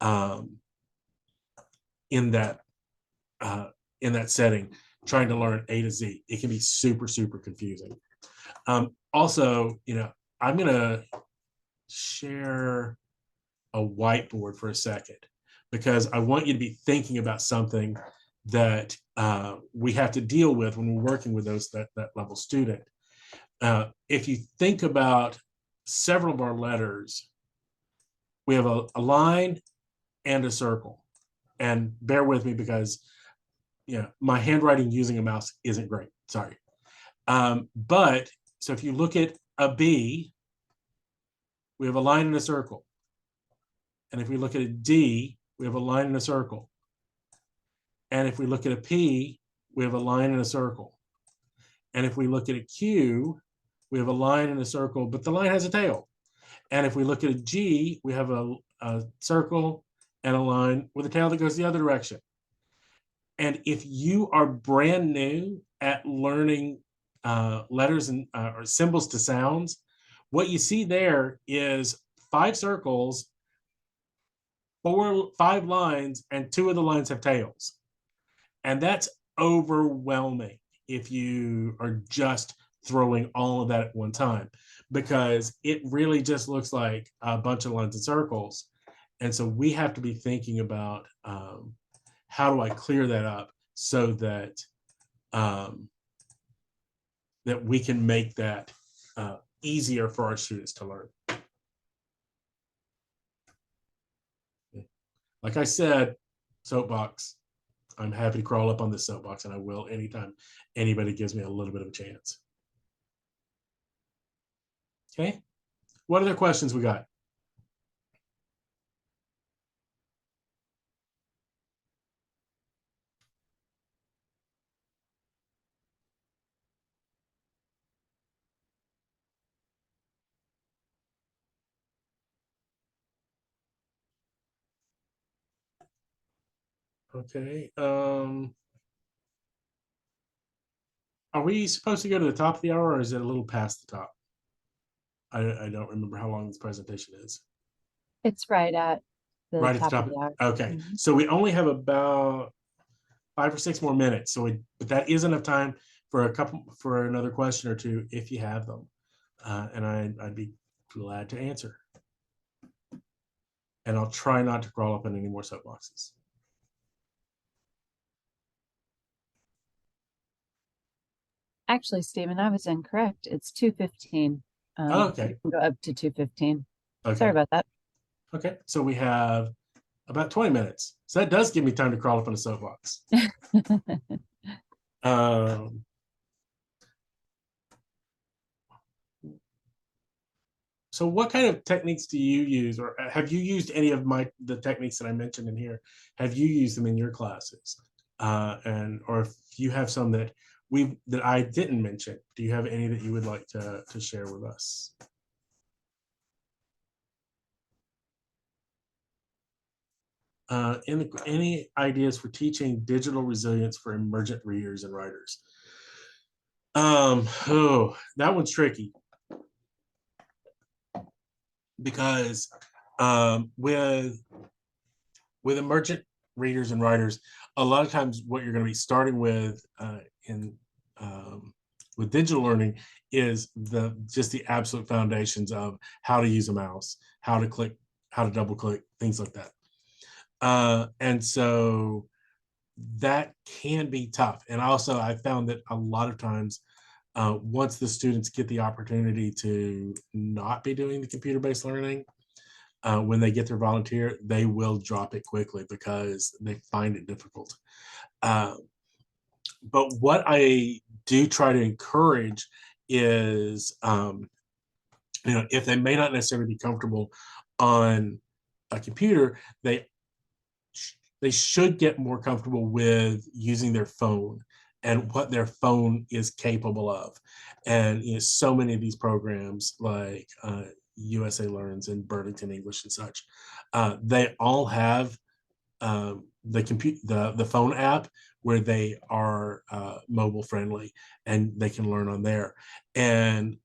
that setting, trying to learn A to Z, it can be super, super confusing. Also, I'm going to share a whiteboard for a second, because I want you to be thinking about something that we have to deal with when we're working with that level student. If you think about several of our letters, we have a line and a circle. And bear with me, because my handwriting using a mouse isn't great. Sorry. But so if you look at a B, we have a line and a circle. And if we look at a D, we have a line and a circle. And if we look at a P, we have a line and a circle. And if we look at a Q, we have a line and a circle, but the line has a tail. And if we look at a G, we have a circle and a line with a tail that goes the other direction. And if you are brand new at learning letters and or symbols to sounds, what you see there is 5 circles, 5 lines, and 2 of the lines have tails. And that's overwhelming if you are just throwing all of that at one time, because it really just looks like a bunch of lines and circles. And so we have to be thinking about how do I clear that up so that that we can make that easier for our students to learn. Like I said, soapbox. I'm happy to crawl up on this soapbox, and I will anytime anybody gives me a little bit of a chance. Okay, what other questions we got? Okay. Are we supposed to go to the top of the hour, or is it a little past the top? I don't remember how long this presentation is. It's right at the Right at the top top. of the hour. Okay. So we only have about 5 or 6 more minutes. So but that is enough time for another question or two if you have them. And I'd be glad to answer. And I'll try not to crawl up on any more soapboxes. Actually, Stephen, I was incorrect. It's 2:15. Okay. You can go up to 2:15. Okay. Sorry about that. Okay. So we have about 20 minutes. So that does give me time to crawl up on a soapbox. So what kind of techniques do you use, or have you used any of the techniques that I mentioned in here? Have you used them in your classes? Or if you have some that I didn't mention, do you have any that you would like to share with us? Any ideas for teaching digital resilience for emergent readers and writers? Oh, that one's tricky, because with emergent readers and writers, a lot of times what you're going to be starting with with digital learning is just the absolute foundations of how to use a mouse, how to click, how to double click, things like that. And so that can be tough. And also I found that a lot of times once the students get the opportunity to not be doing the computer-based learning, when they get their volunteer, they will drop it quickly because they find it difficult. But what I do try to encourage is, if they may not necessarily be comfortable on a computer, they should get more comfortable with using their phone and what their phone is capable of. And so many of these programs like USA Learns and Burlington English and such, they all have the phone app where they are mobile friendly and they can learn on there. And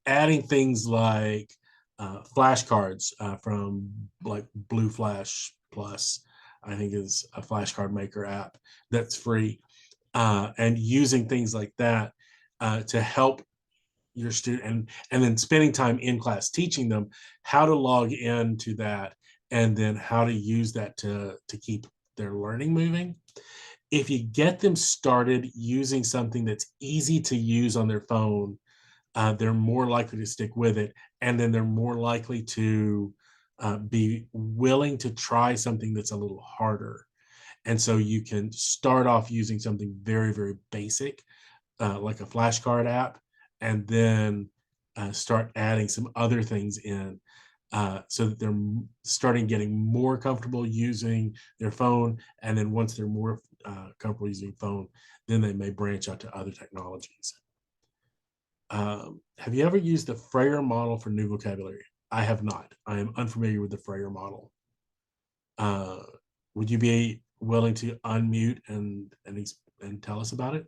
adding things like flashcards from like Blue Flash Plus, I think is a flashcard maker app that's free, and using things like that to help your student, and then spending time in class teaching them how to log into that, and then how to use that to keep their learning moving. If you get them started using something that's easy to use on their phone, they're more likely to stick with it, and then they're more likely to be willing to try something that's a little harder. And so you can start off using something very, very basic, like a flashcard app, and then start adding some other things in, so that they're starting getting more comfortable using their phone. And then once they're more comfortable using phone, then they may branch out to other technologies. Have you ever used the Freyer model for new vocabulary? I have not. I am unfamiliar with the Freyer model. Would you be willing to unmute and tell us about it?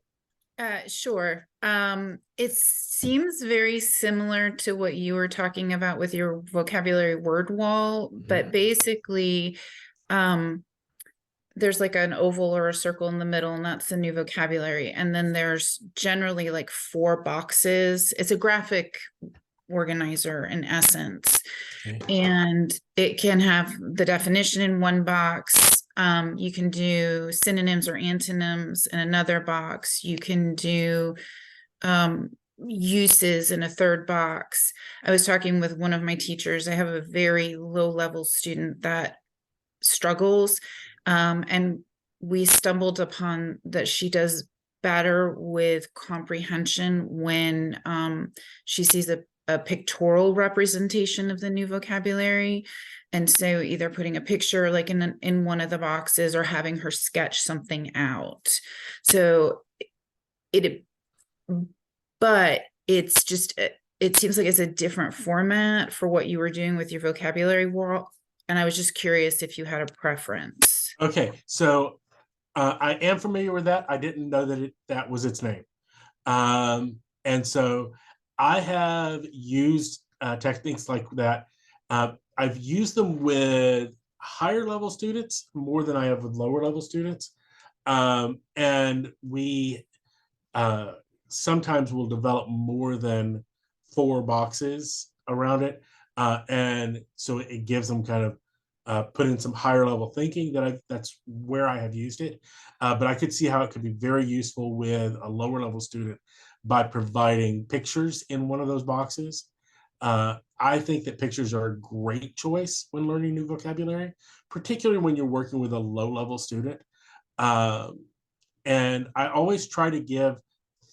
Sure. It seems very similar to what you were talking about with your vocabulary word wall, but basically, there's like an oval or a circle in the middle, and that's the new vocabulary. And then there's generally like 4 boxes. It's a graphic organizer in essence. Okay. And it can have the definition in one box. You can do synonyms or antonyms in another box. You can do uses in a third box. I was talking with one of my teachers. I have a very low level student that struggles, and we stumbled upon that she does better with comprehension when she sees a pictorial representation of the new vocabulary. And so either putting a picture like in one of the boxes or having her sketch something out. So but it's just, it seems like it's a different format for what you were doing with your vocabulary wall. And I was just curious if you had a preference. Okay, so I am familiar with that. I didn't know that was its name. And so I have used techniques like that. I've used them with higher level students more than I have with lower level students. And we sometimes will develop more than 4 boxes around it. And so it gives them kind of put in some higher level thinking that's where I have used it. But I could see how it could be very useful with a lower level student by providing pictures in one of those boxes. I think that pictures are a great choice when learning new vocabulary, particularly when you're working with a low level student. And I always try to give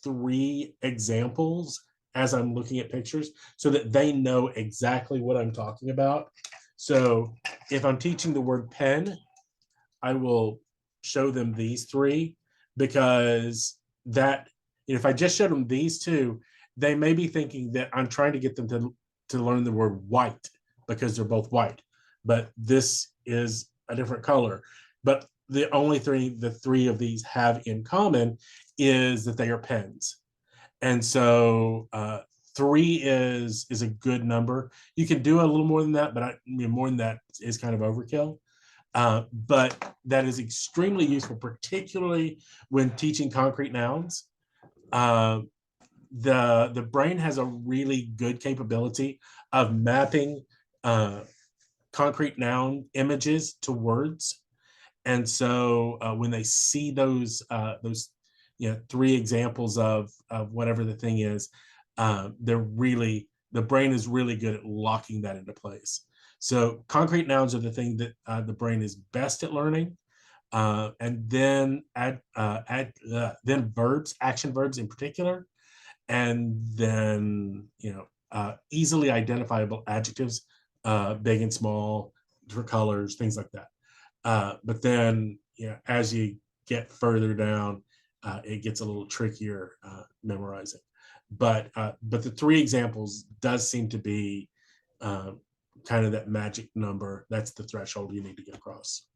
3 examples as I'm looking at pictures so that they know exactly what I'm talking about. So if I'm teaching the word pen, I will show them these 3, because that, if I just showed them these 2, they may be thinking that I'm trying to get them to learn the word white because they're both white, but this is a different color. But the only thing the 3 of these have in common is that they are pens. And so 3 is a good number. You can do a little more than that, but more than that is kind of overkill. But that is extremely useful, particularly when teaching concrete nouns. The brain has a really good capability of mapping concrete noun images to words. And so when they see those 3 examples of whatever the thing is, they're really the brain is really good at locking that into place. So concrete nouns are the thing that the brain is best at learning. And then then verbs, action verbs in particular, and then easily identifiable adjectives, big and small, different colors, things like that. But then as you get further down, it gets a little trickier memorizing. But the three examples does seem to be kind of that magic number. That's the threshold you need to get across.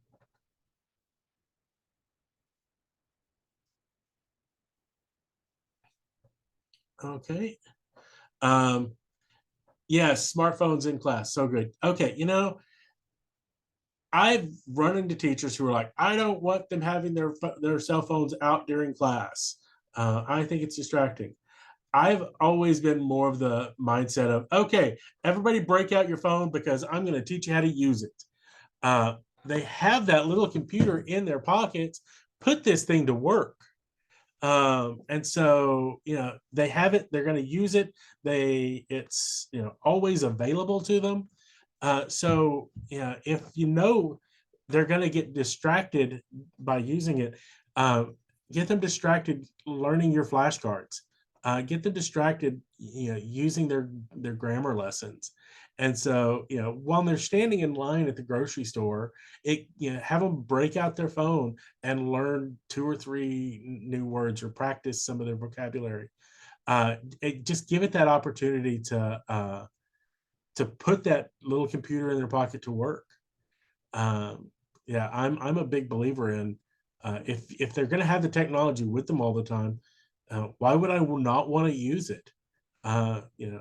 Okay. Yes, smartphones in class, so good. Okay, I've run into teachers who are like, I don't want them having their cell phones out during class. I think it's distracting. I've always been more of the mindset of, okay, everybody break out your phone because I'm going to teach you how to use it. They have that little computer in their pockets. Put this thing to work. And so they have it, they're going to use it, it's always available to them. So if they're going to get distracted by using it, get them distracted learning your flashcards, get them distracted using their grammar lessons. And so while they're standing in line at the grocery store, have them break out their phone and learn 2 or 3 new words or practice some of their vocabulary. Just give it that opportunity to put that little computer in their pocket to work. I'm a big believer in if they're going to have the technology with them all the time, why would I not want to use it?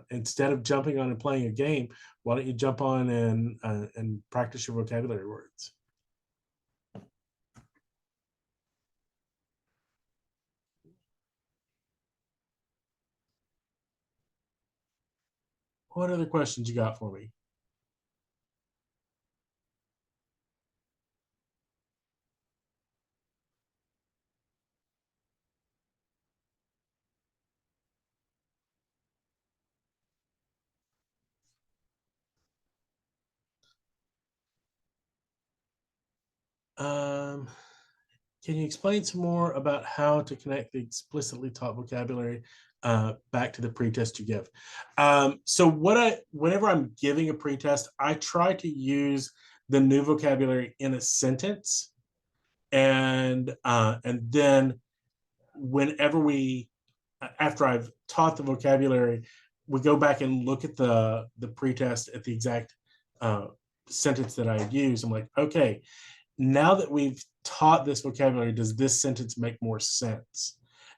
Instead of jumping on and playing a game, why don't you jump on and practice your vocabulary words? What other questions you got for me? Can you explain some more about how to connect the explicitly taught vocabulary back to the pretest you give? So whenever I'm giving a pretest, I try to use the new vocabulary in a sentence, and then whenever after I've taught the vocabulary, we go back and look at the pretest at the exact sentence that I use. I'm like, okay, now that we've taught this vocabulary, does this sentence make more sense?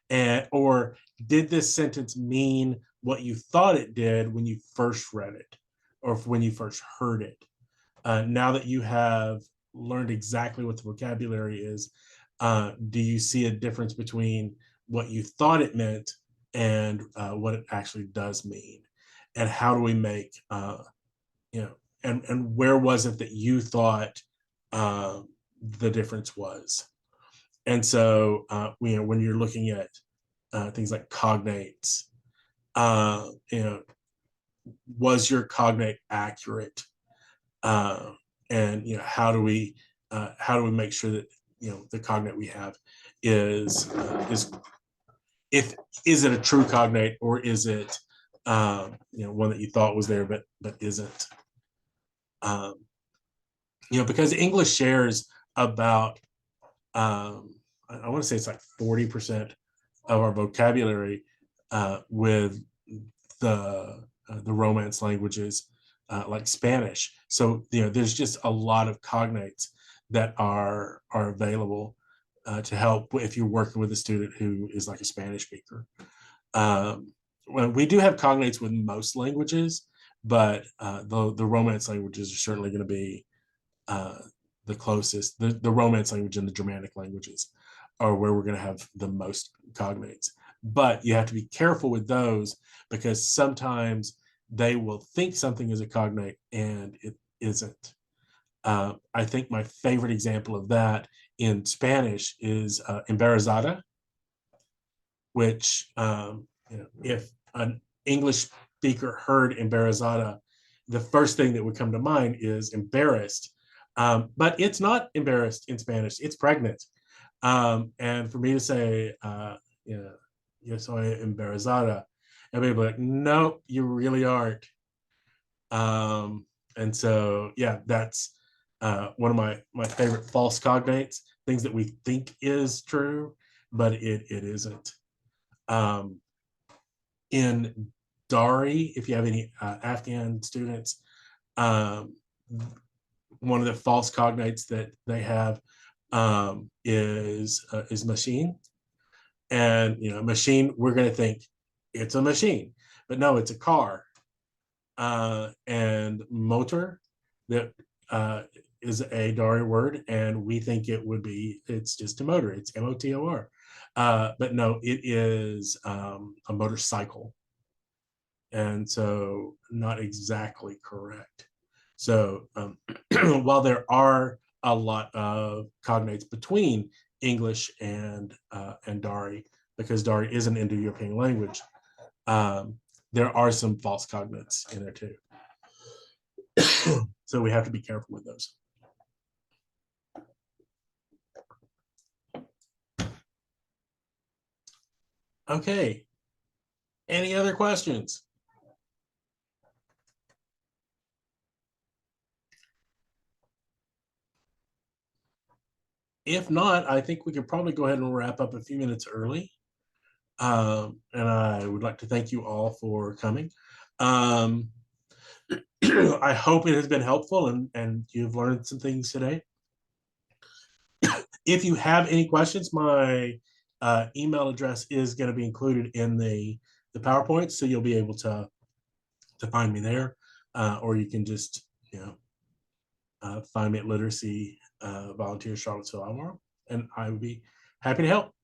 Or did this sentence mean what you thought it did when you first read it or when you first heard it? Now that you have learned exactly what the vocabulary is, do you see a difference between what you thought it meant and what it actually does mean? And how do we make, and where was it that you thought the difference was? And so, when you're looking at things like cognates, was your cognate accurate? And how do we make sure that the cognate we have is is it a true cognate, or is it one that you thought was there but isn't? Because English shares about I want to say it's like 40% of our vocabulary with the Romance languages, like Spanish. So there's just a lot of cognates that are available to help if you're working with a student who is like a Spanish speaker. Well, we do have cognates with most languages, but the Romance languages are certainly going to be the closest. The Romance language and the Germanic languages are where we're going to have the most cognates. But you have to be careful with those, because sometimes they will think something is a cognate and it isn't. I think my favorite example of that in Spanish is embarazada, which if an English speaker heard embarazada, the first thing that would come to mind is embarrassed. But it's not embarrassed in Spanish, it's pregnant. And for me to say, yo soy embarazada, and people are like, no, you really aren't. And so, yeah, that's one of my favorite false cognates, things that we think is true, but it isn't. In Dari, if you have any Afghan students, one of the false cognates that they have is machine. And machine, we're going to think it's a machine, but no, it's a car. And motor, that is a Dari word, and we think it's just a motor. It's motor, but no, it is a motorcycle, and so not exactly correct. So while there are a lot of cognates between English and Dari, because Dari is an Indo-European language, there are some false cognates in there too. So we have to be careful with those. Okay. Any other questions? If not, I think we can probably go ahead and wrap up a few minutes early. And I would like to thank you all for coming. I hope it has been helpful and you've learned some things today. If you have any questions, my email address is going to be included in the PowerPoint, so you'll be able to find me there, or you can just find me at Literacy Volunteer Charlottesville, Alabama, and I would be happy to help.